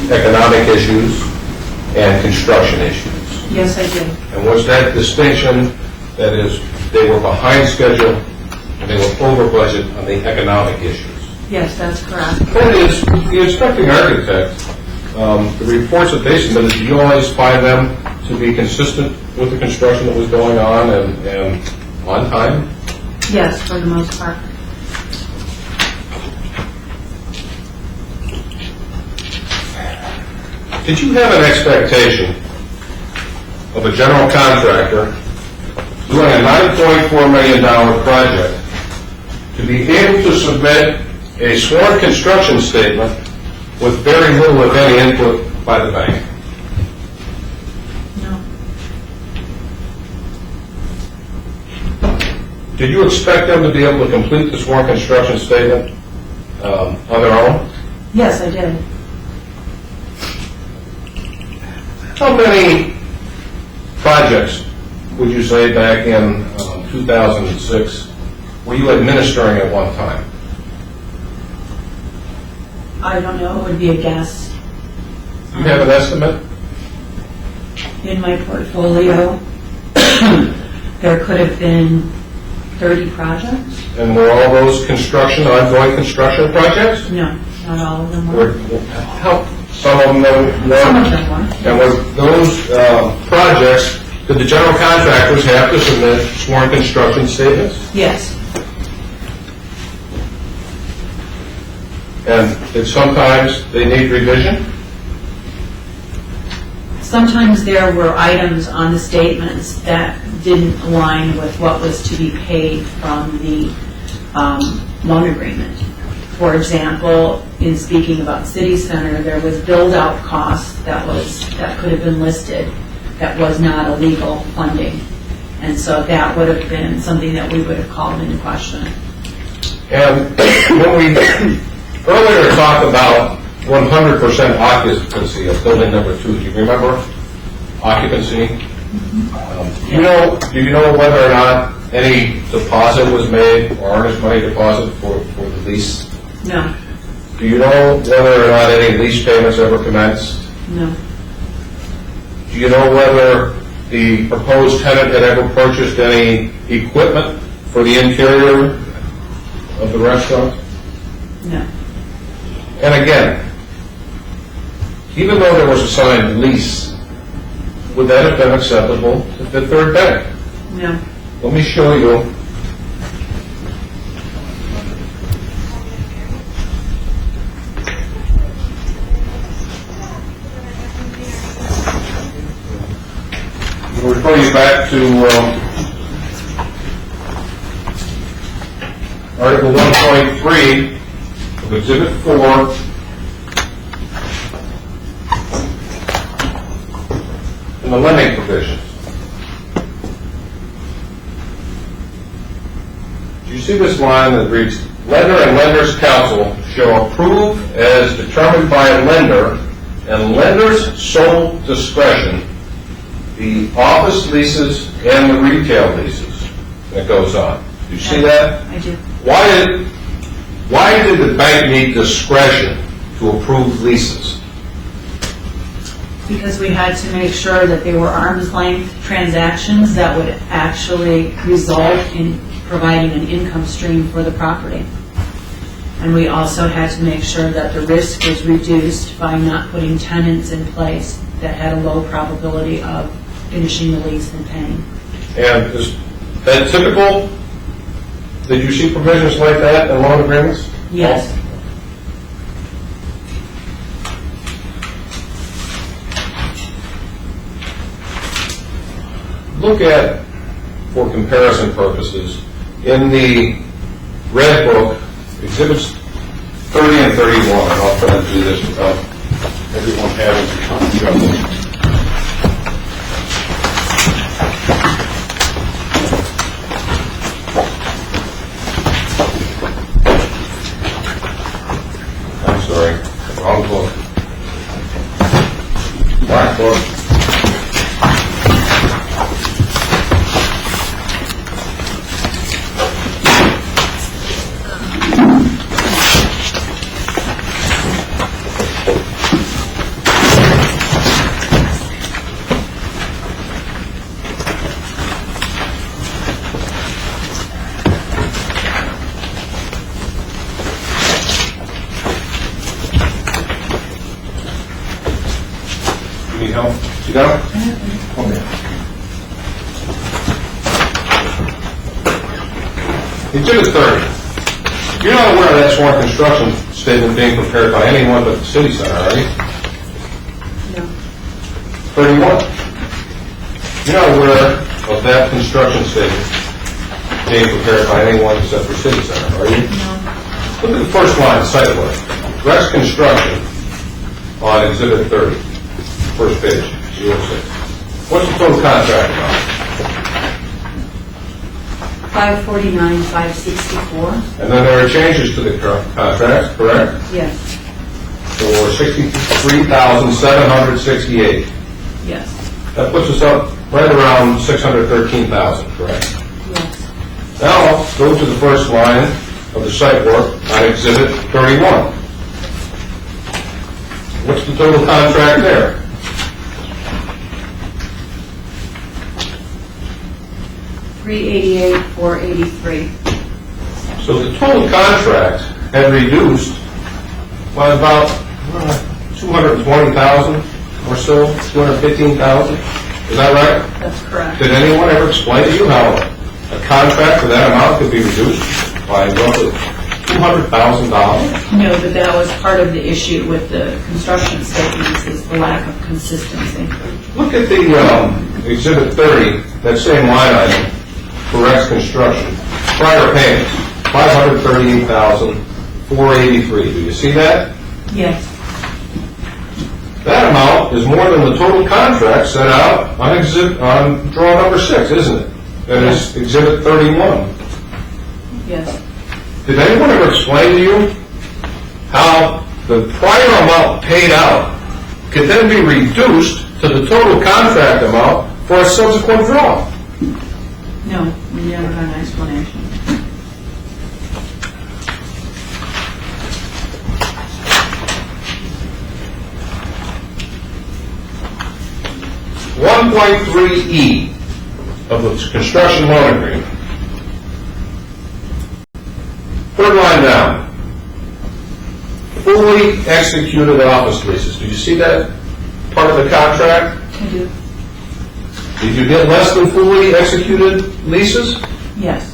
economic issues and construction issues. Yes, I did. And was that distinction, that is, they were behind schedule and they were over budget on the economic issues? Yes, that's correct. That is, the inspecting architect, the reports that they submitted, did you always find them to be consistent with the construction that was going on and on time? Yes, for the most part. Did you have an expectation of a general contractor doing a $9.4 million project to be able to submit a sworn construction statement with very little, if any, input by the bank? No. Did you expect them to be able to complete the sworn construction statement on their own? Yes, I did. How many projects would you say back in 2006 were you administering at one time? I don't know. It would be a guess. You have an estimate? In my portfolio, there could have been 30 projects. And were all those ongoing construction projects? No, not all of them were. Some of them were. Some of them were. And were those projects, did the general contractors have to submit sworn construction statements? Yes. And did sometimes they need revision? Sometimes there were items on the statements that didn't align with what was to be paid from the loan agreement. For example, in speaking about City Center, there was build-out costs that could have been listed that was not a legal funding. And so that would have been something that we would have called into question. And when we earlier talked about 100% occupancy of building number 2, do you remember occupancy? Do you know whether or not any deposit was made or earnest money deposit for the lease? No. Do you know whether or not any lease payments ever commenced? No. Do you know whether the proposed tenant had ever purchased any equipment for the interior of the restaurant? No. And again, even though there was a signed lease, would that have been acceptable to the third bank? No. Let me show you. We'll refer you back to Article 1.3 of Exhibit 4. And the lending provisions. Do you see this line that reads, lender and lender's counsel shall approve as determined by a lender and lender's sole discretion the office leases and the retail leases? And it goes on. Do you see that? I do. Why did the bank need discretion to approve leases? Because we had to make sure that they were arm's length transactions that would actually result in providing an income stream for the property. And we also had to make sure that the risk was reduced by not putting tenants in place that had a low probability of finishing the lease and paying. And is that typical? Did you see provisions like that in loan agreements? Yes. Look at, for comparison purposes, in the red book, exhibits 30 and 31, and I'll try to do this without everyone having trouble. I'm sorry, wrong book. Black book. Need help? You got it? Okay. Exhibit 30. You're not aware of that sworn construction statement being prepared by anyone but the city center, are you? No. 31. You're not aware of that construction statement being prepared by anyone except for city center, are you? No. Look at the first line, site work. Rex Construction on Exhibit 30, first page, 06. What's the total contract amount? 549, 564? And then there are changes to the contract, correct? Yes. For $63,768. Yes. That puts us up right around $613,000, correct? Yes. Now, go to the first line of the site work on Exhibit 31. What's the total contract there? $388,483. So the total contract had reduced by about $220,000 or so, $215,000. Is that right? That's correct. Did anyone ever explain to you how a contract for that amount could be reduced by roughly $200,000? No, but that was part of the issue with the construction statements, is the lack of consistency. Look at the Exhibit 30, that same line item for Rex Construction. Prior payments, $538,483. Do you see that? Yes. That amount is more than the total contract set out on draw number 6, isn't it? That is Exhibit 31. Yes. Did anyone ever explain to you how the prior amount paid out could then be reduced to the total contract amount for a subsequent draw? No, we never got an explanation. .3E of the construction loan agreement. Third line down. Fully executed office leases. Do you see that part of the contract? I do. Did you get less than fully executed leases? Yes.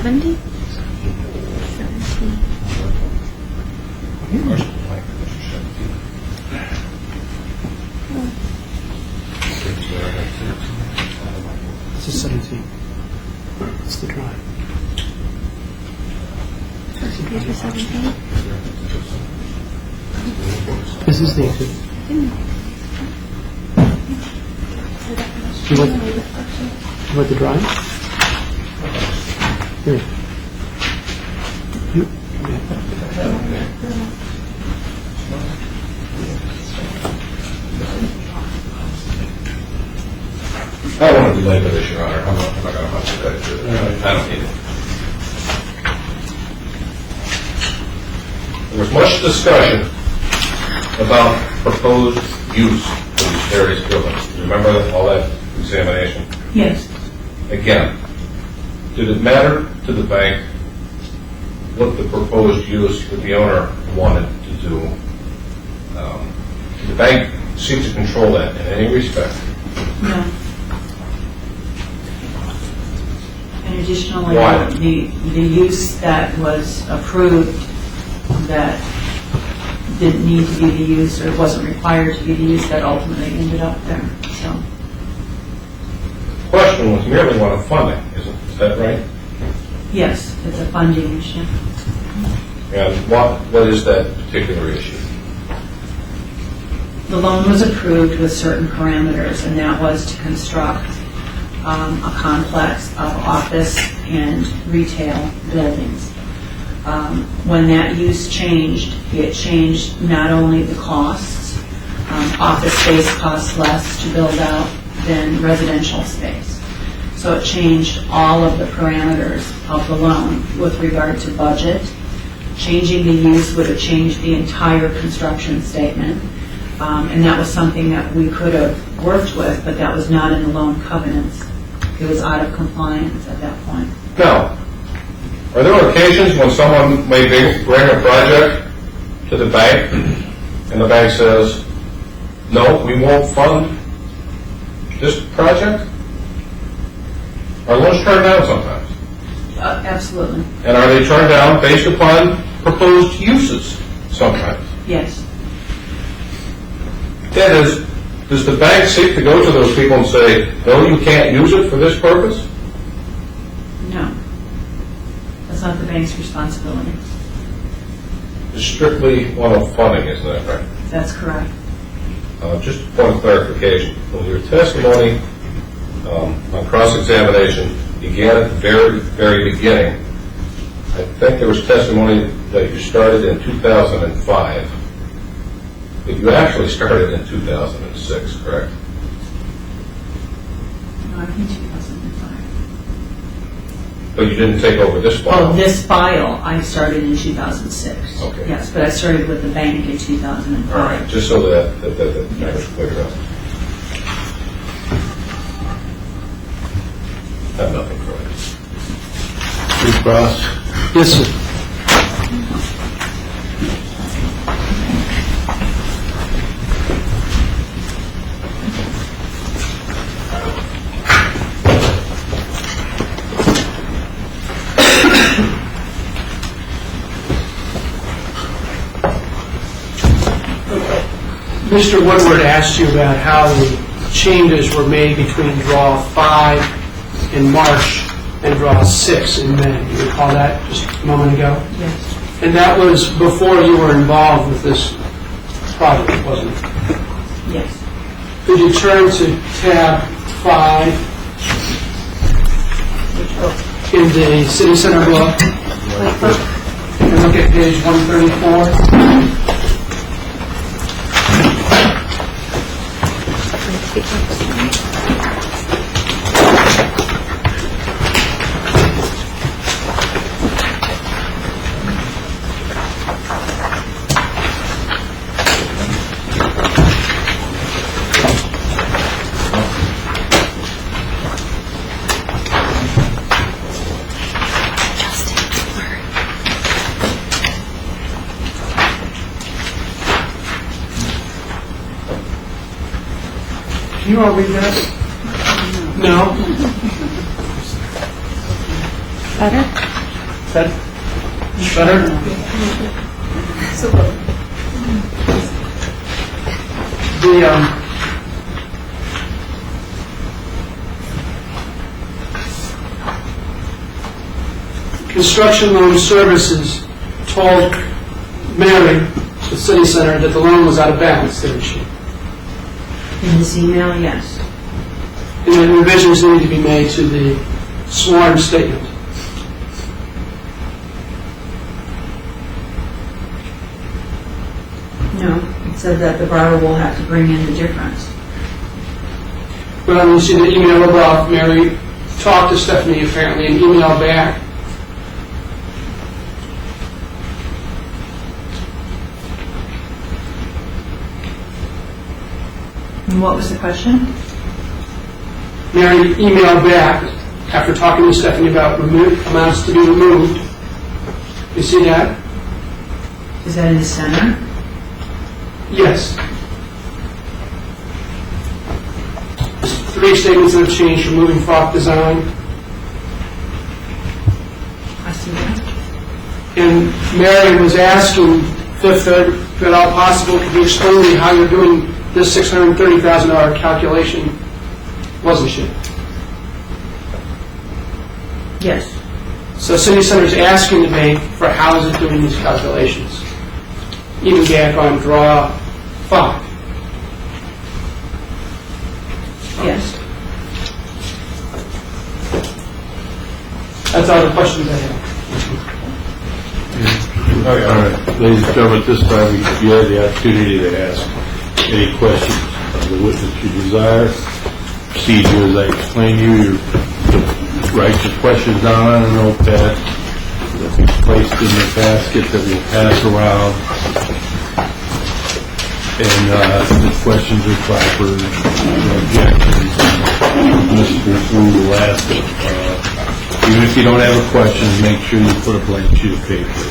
$70? This is 17. It's the drive. First page was 17? This is the exhibit. You want the drive? Here. I don't want to belabor this, Your Honor. I'm not going to hunt that. I don't need it. There was much discussion about proposed use of these various buildings. Do you remember all that examination? Yes. Again, did it matter to the bank what the proposed use that the owner wanted to do? Did the bank seek to control that in any respect? No. And Additionally, Why? the use that was approved that didn't need to be the use or wasn't required to be the use that ultimately ended up there, so. Question was merely one of funding, is that right? Yes, it's a funding issue. And what is that particular issue? The loan was approved with certain parameters, and that was to construct a complex of office and retail buildings. When that use changed, it changed not only the costs, office space costs less to build out than residential space. So it changed all of the parameters of the loan with regard to budget. Changing the use would have changed the entire construction statement. And that was something that we could have worked with, but that was not in the loan covenants. It was out of compliance at that point. Now, are there occasions when someone may bring a project to the bank and the bank says, no, we won't fund this project? Are loans turned down sometimes? Absolutely. And are they turned down based upon proposed uses sometimes? Yes. That is, does the bank seek to go to those people and say, no, you can't use it for this purpose? No. That's not the bank's responsibility. It's strictly one of funding, isn't that right? That's correct. Just a point of clarification. When your testimony on cross-examination began at the very, very beginning, I think there was testimony that you started in 2005, but you actually started in 2006, correct? No, I think 2005. But you didn't take over this file? Oh, this file, I started in 2006. Okay. Yes, but I started with the bank in 2005. All right, just so that was cleared up. I have nothing further. Chief Ross? Yes, sir. Mr. Woodward asked you about how the changes were made between draw 5 in March and draw 6 in May. You recall that just a moment ago? Yes. And that was before you were involved with this project, wasn't it? Yes. Could you turn to tab 5 Which book? in the City Center book and look at page 134? Can you all read that? No? Better? Better? The construction loan services told Mary, the City Center, that the loan was out of balance, didn't she? In this email, yes. And then revisions need to be made to the sworn statement. No, it said that the borrower will have to bring in the difference. Well, you see the email above, Mary talked to Stephanie apparently and emailed back. And what was the question? Mary emailed back after talking to Stephanie about amounts to be removed. You see that? Is that in the center? Yes. There's 3 statements that have changed: removing Falk design, And Mary was asking Fifth Third, if at all possible, could you explain to me how you're doing this $630,000 calculation? Wasn't she? Yes. So City Center's asking the bank for how is it doing these calculations? Even back on draw 5. Yes. That's all the questions I have. All right, ladies and gentlemen, at this time, you have the opportunity to ask any questions of the witness you desire. Procedure, as I explained to you, you write your questions down on a notepad that be placed in the basket that we'll pass around. And the questions are proper, objections, Mr. Wu will ask them. Even if you don't have a question, make sure you put a blank sheet of paper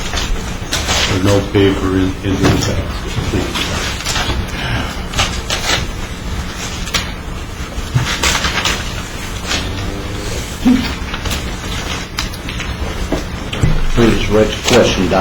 or no paper into the basket, please. Please write the question down